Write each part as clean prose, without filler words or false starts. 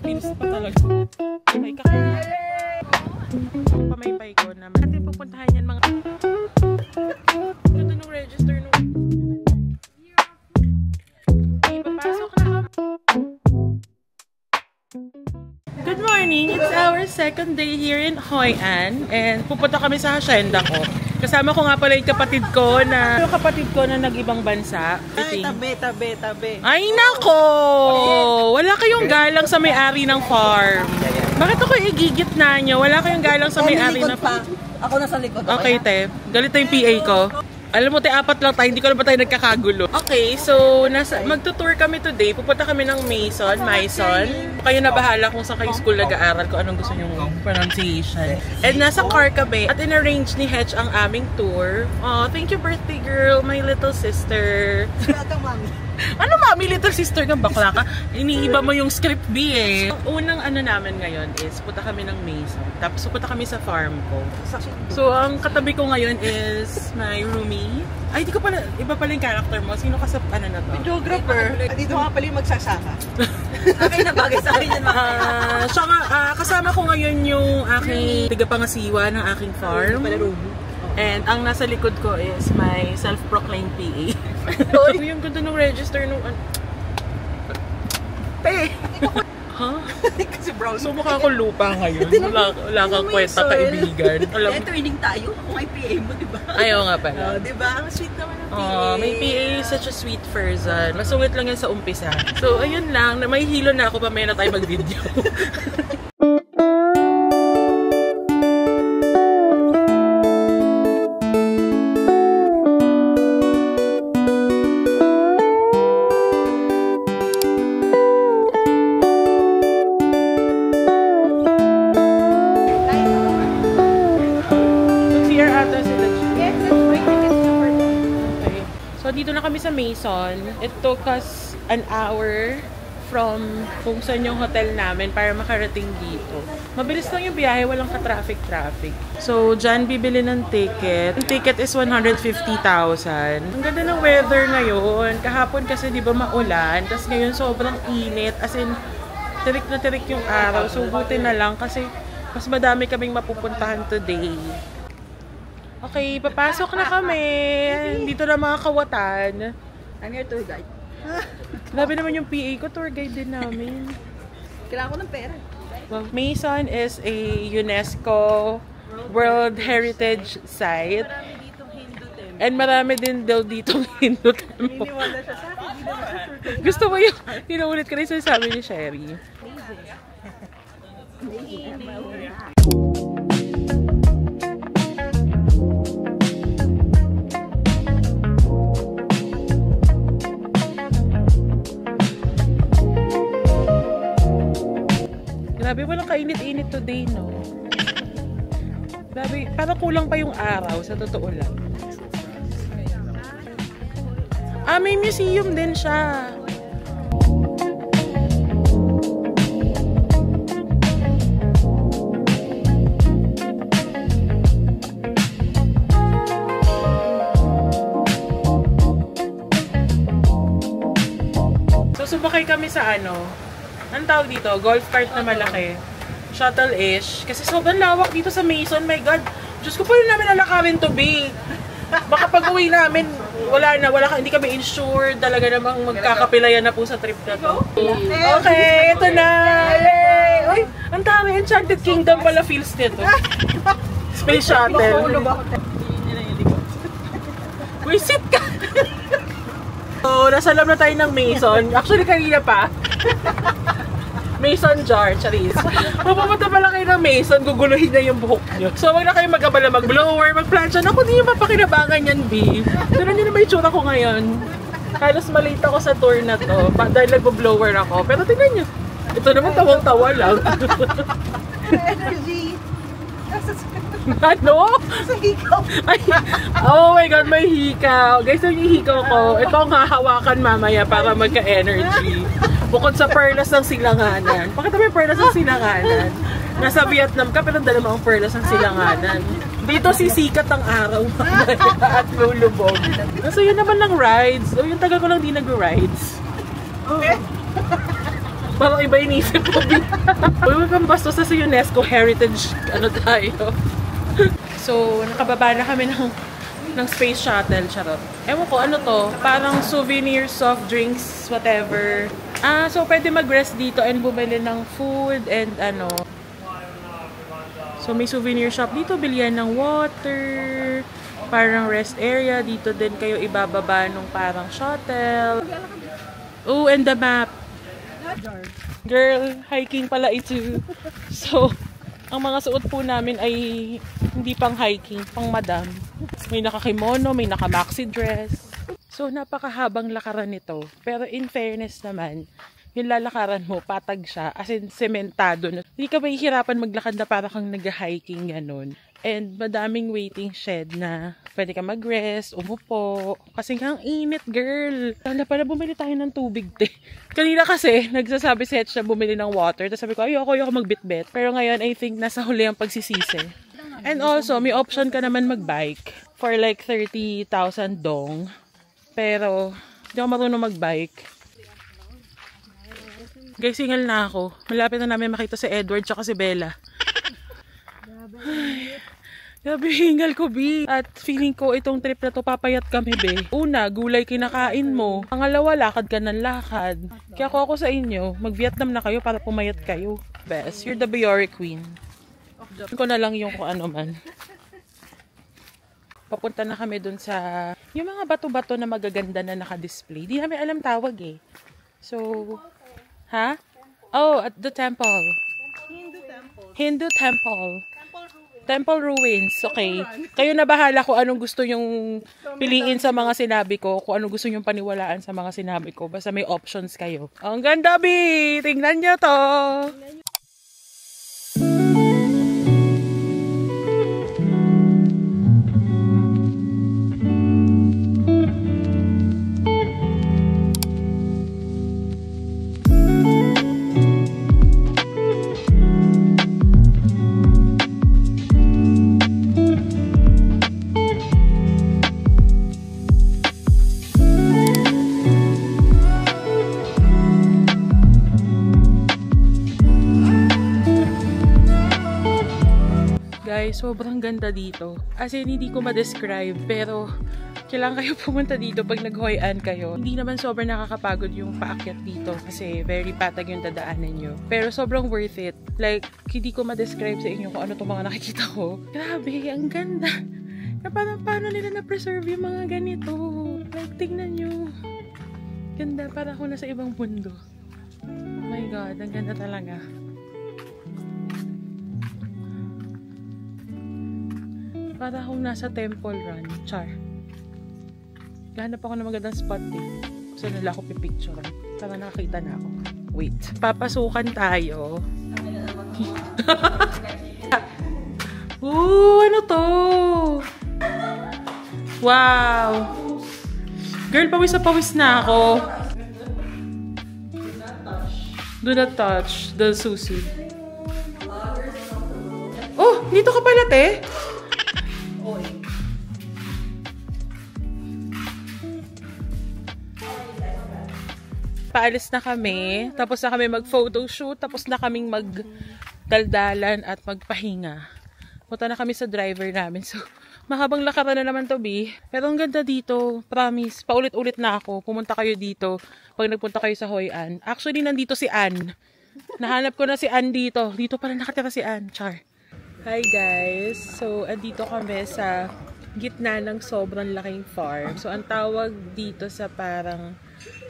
Feels pa talaga. May pamaypay ko naman. Natin pupuntahan yan mga... Ganda nung register nung... Ipapasok na kami. Good morning! It's our second day here in Hoi An. And pupunta kami sa hacienda ko. Kasama ko nga pala yung kapatid ko na nag-ibang bansa. Ay, tabi. Ay, nako! Wala kayong galang sa may-ari ng farm. Bakit ako igigit na nyo? Wala kayong galang sa may-ari ng farm. Ako nasa likod. Okay, te. Galit na yung PA ko. Alam mo, te, 4 lang tayo. Hindi ko na ba tayo nagkakagulo. Okay, so magtutour kami today. Pupunta kami ng Maison. Kayo na bahala kung saan kayo school nag-aaral, kung anong gusto nyong pronunciation. And nasa car kami. At in-arrange ni Hetch ang aming tour. Oh, thank you, birthday girl, my little sister. Ano mami, little sister kang bakla ka? Iniiba mo yung script B eh. Ang unang ano namin ngayon is punta kami ng Maison. Tapos punta kami sa farm ko. So ang katabi ko ngayon is my roomie. Ay, di ko pala, iba pala yung character mo. Sino ka sa ano na to? Videographer. Dito nga pala yung magsasaka. Okay na bagay sa akin yan. Kasama ko ngayon yung aking tigapangasiwa ng aking farm. And ang nasa likod ko is my self-proclaimed PA. Yung ganda ng register nung ano. Pe! Ha? Kasi brown. So mukha ko lupa ngayon. Wala kang kwenta kaibigan. Ito, ining tayo. Kung may PA mo, diba? Ayaw nga pala. Diba? Ang sweet naman ng PA. May PA, such a sweet person. Masungit lang yan sa umpisa. So ayun lang. May hilo na ako pa may na tayo mag-video. So dito na kami sa Maison. It took us an hour from kung saan yung hotel namin para makarating dito. Mabilis lang yung biyahe, walang ka-traffic. So dyan bibili ng ticket. Yung ticket is 150,000. Ang ganda ng weather ngayon. Kahapon kasi di ba maulan, tapos ngayon sobrang init. As in, tirik na tirik yung araw. So buti na lang kasi mas madami kaming mapupuntahan today. Okay, papasok na kami. Dito na mga kawatan. I'm your tour guide. Grabe naman yung PA ko, tour guide din namin. Kailangan ko ng pera. Well, Maison is a UNESCO World Heritage Site. Marami ditong Hindu temple. And marami din daw ditong Hindu temple. Iniwala siya sa akin. Hindi naman siya sure. Gusto mo yung tinuulit ka rin sa sabi ni Sherry. Grabe, walang kainit-init today, no? Grabe, parang kulang pa yung araw, sa totoo lang. May museum din siya. So, sumakay kami sa ano? Anong tawag dito? Golf cart na malaki. Shuttle-ish. Kasi sobrang lawak dito sa Maison. My God. Diyos ko, paano namin lalakawin to, be? Baka pag-uwi namin, hindi kami insured. Talaga namang magkakapilayan na po sa trip na to. Okay, ito na! Yay! Uy, ang dami. Enchanted Kingdom pala feels nito. Space Shuttle. Uy, sit ka! So, nasa loob na tayo ng Maison. Actually, kanina pa. Mason jar, charis. Pupunta pala kayo ng Maison, guguluhin na yung buhok nyo. So, wag na kayo mag-abala, mag-blower, mag-plancha. Naku, di nyo mapakinabangan yan, B. Pero hindi na may itsura ko ngayon. Halos malate ako sa tour na to, dahil nag-blower ako. Pero tingnan nyo, ito naman tawang-tawa lang. Energy! Ano? Sa hikaw. Ay, oh my God, may hikaw. Guys, yung hikaw ko, ito ang hahawakan mamaya para magka-energy. Bukod sa perlas ng silanganan. Bakit may perlas ng silanganan? Nasa Vietnam ka, pero dala mo ang perlas ng silanganan. Dito sisikat ang araw at lulubog. So yun naman lang rides. O yung tagal ko lang di nag-rides. Parang iba inisip ko. Huwag kang bastos sa UNESCO Heritage, ano tayo. So, nakababa na kami ng space shuttle, charot. Ewan ko, ano to? Parang souvenirs, soft drinks, whatever. So pwede mag-rest dito and bumili ng food and ano. So may souvenir shop dito, bilihan ng water, parang rest area. Dito din kayo ibababa nung parang shuttle. Oh, and the map. Girl, hiking pala ito. So, ang mga suot po namin ay hindi pang hiking, pang madam. May naka-kimono, may naka-maxi dress. So, napakahabang lakaran nito. Pero in fairness naman, yung lalakaran mo, patag siya, as in sementado. Hindi ka mahihirapan maglakad na para kang nag-hiking, ganun. And madaming waiting shed na pwede ka mag-rest, umupo. Kasi nga ang init, girl. Kala pala bumili tayo ng tubig, te. Kanina kasi, nagsasabi si Hetch na bumili ng water. Tapos sabi ko, ayoko magbitbit. Pero ngayon, I think nasa huli ang pagsisisi. And also, may option ka naman mag-bike for like 30,000 dong. Pero, hindi ako marunong mag-bike. Guys, single na ako. Malapit na namin makita si Edward tsaka si Bella. Ay, grabe, hingal ko, B. At feeling ko itong trip na to papayat kami, be. Una, gulay kinakain mo. Pangalawa, lakad ka ng lakad. Kaya ako sa inyo, mag-Vietnam na kayo para pumayat kayo. Best, you're the Biore Queen. Ko na lang yung kung ano man. Papunta na kami dun sa yung mga bato-bato na magaganda na naka-display. Di namin alam tawag eh. So, ha? Oh, at the temple. Hindu temple. Temple ruins. Okay. Kayo na bahala kung anong gusto yung piliin sa mga sinabi ko. Kung anong gusto yung paniwalaan sa mga sinabi ko. Basta may options kayo. Ang ganda, B! Tingnan nyo to! Guys, sobrang ganda dito. As in, hindi ko ma-describe, pero kailangan kayo pumunta dito pag nag-Hoi An kayo. Hindi naman sobrang nakakapagod yung paakyat dito kasi very patag yung dadaanan nyo. Pero sobrang worth it. Like, hindi ko ma-describe sa inyo kung ano itong mga nakikita ko. Grabe, ang ganda. Na parang paano nila na-preserve yung mga ganito. Like, tingnan nyo. Ganda, para ako nasa ibang mundo. Oh my God, ang ganda talaga. Para akong nasa Temple Run. Char. Gahanap ako ng magandang spot eh. Gusto nila ako pipicturean. Para nakakita na ako. Wait. Papasukan tayo. Ooh, ano to? Wow. Girl, pawis na pawis na ako. Do not touch the sushi. Oh, dito ka pala, te. Paalis na kami, tapos na kami mag-photoshoot, tapos na kaming magdaldalan at magpahinga. Punta na kami sa driver namin. So, mahabang lakaran na naman to, B. Pero ang ganda dito, promise. Paulit-ulit na ako. Pumunta kayo dito pag nagpunta kayo sa Hoi An. Actually, nandito si Ann. Nahanap ko na si Ann dito. Dito pala nakatira si Ann. Char. Hi guys. So, andito kami sa gitna ng sobrang laking farm. So, ang tawag dito sa parang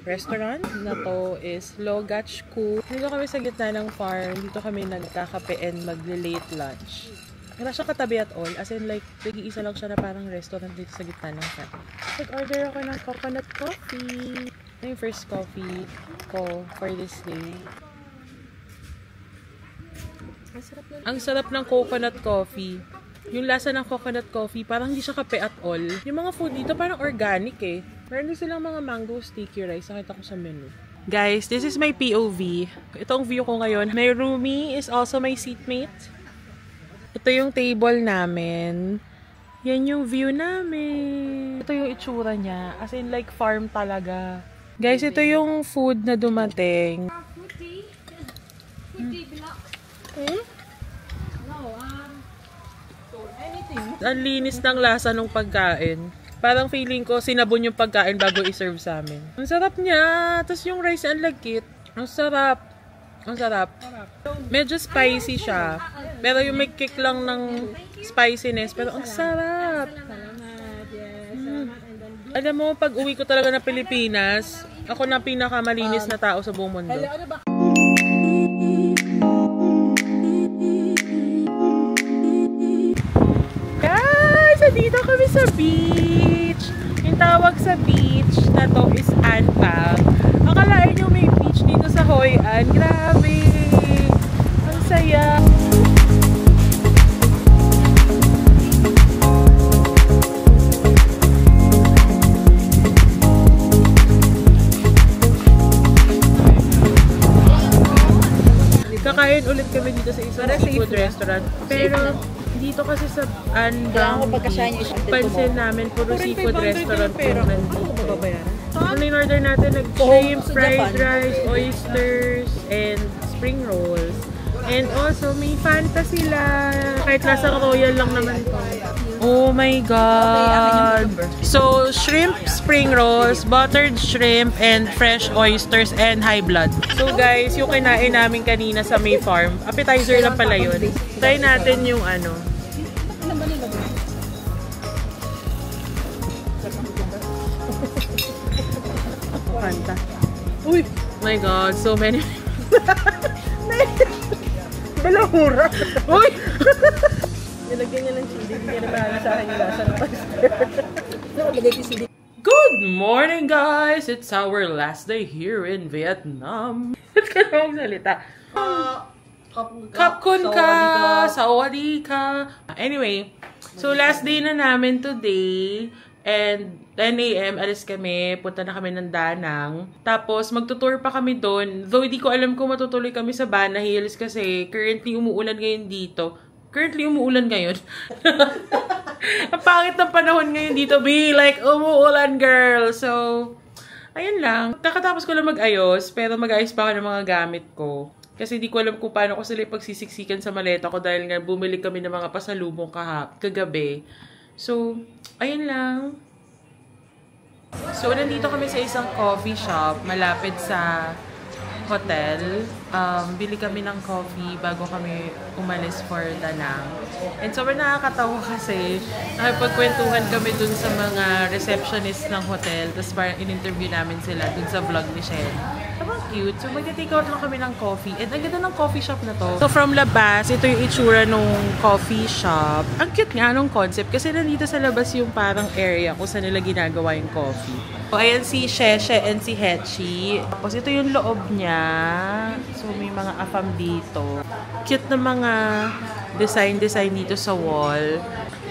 restaurant na to is Logach Ku. Dito kami sa gitna ng farm. Dito kami nagkakape and mag-late lunch. Wala siyang katabi at all. As in like, nag-iisa lang siya na parang restaurant dito sa gitna ng farm. Nag-order ako ng coconut coffee. Ito yung first coffee ko for this day. Ang sarap ng coconut coffee. Yung lasa ng coconut coffee, parang hindi siya kape at all. Yung mga food dito parang organic eh. Meron din silang mga mango sticky rice. Nakita ko sa menu. Guys, this is my POV. Itong view ko ngayon. My roomie is also my seatmate. Ito yung table namin. Yan yung view namin. Ito yung itsura niya. As in like farm talaga. Guys, ito yung food na dumating. Ang linis ng lasa ng pagkain. Parang feeling ko sinabon yung pagkain bago i-serve sa amin. Ang sarap niya. Tapos yung rice ang lagkit. Ang sarap. Ang sarap. Medyo spicy siya. Pero yung may kick lang ng spiciness. Pero ang sarap. Alam mo, pag uwi ko talaga na Pilipinas, ako na pinakamalinis na tao sa buong mundo. Guys, dito kami sa beach. Yung tawag sa beach na to is Anpang. Akalain nyo may beach dito sa Hoi An. Grabe! Ang saya! Kakain ulit kami dito sa isang seafood restaurant. Pero dito kasi sa Anpang, pansin namin puro seafood restaurant po nandito. Ano yung order natin? Nag-shrimp, fried rice, oysters, and spring rolls. And also, may Fanta sila. Kahit nasa Royal lang naman to. Oh my God! So, shrimp, spring rolls, buttered shrimp, and fresh oysters, and high blood. So guys, yung kinain namin kanina sa May Farm, appetizer lang pala yun. Try natin yung ano. Fanta. Uy! My God, so many. Balahura! Uy! Nilagyan niya ng chili. Hindi na bahala sa akin yung lasa ng pasta. Good morning, guys! It's our last day here in Vietnam. Ba't ka na magsalita? Kapkun ka! Sawadee ka! Anyway, so last day na namin today. And 10 AM, alis kami, punta na kami ng Danang. Tapos, magtutour pa kami doon. Though, hindi ko alam kung matutuloy kami sa Bana Hills kasi currently umuulan ngayon dito. Currently umuulan ngayon. Ang pangit ng panahon ngayon dito, be like, umuulan, girl. So, ayun lang. Kakatapos ko lang mag-ayos, pero mag-ayos pa ako ng mga gamit ko. Kasi hindi ko alam kung paano ko sila pagsisiksikan sa maleta ko dahil nga bumili kami ng mga pasalubong kagabi. So, ayun lang. So, nandito kami sa isang coffee shop malapit sa hotel. Bili kami ng coffee bago kami umalis for Danang. And sobrang nakakatawa kasi nakipagkwentuhan kami dun sa mga receptionist ng hotel. Tapos parang in-interview namin sila dun sa vlog ni Shen. Sobrang cute. So, mag-take out lang kami ng coffee. And ang ganda ng coffee shop na to. So, from labas, ito yung itsura nung coffee shop. Ang cute nga nung concept kasi nandito sa labas yung parang area kung saan nila ginagawa yung coffee. So, ayan si Sheshe and si Hechi. Tapos, ito yung loob niya. So, may mga afam dito. Cute na mga design dito sa wall.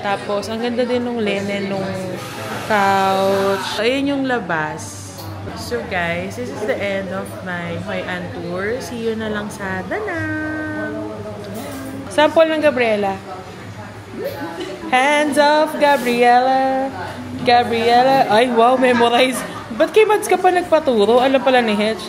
Tapos, ang ganda din nung linen nung couch. So, ayan yung labas. So guys, this is the end of my Hoi An tour. See you na lang sa Danang. Sample ng Gabriela. Hands off, Gabriela. Gabriela. Ay, wow, memorize. Ba't kay Mads ka pa nagpaturo? Alam pala ni Hetch.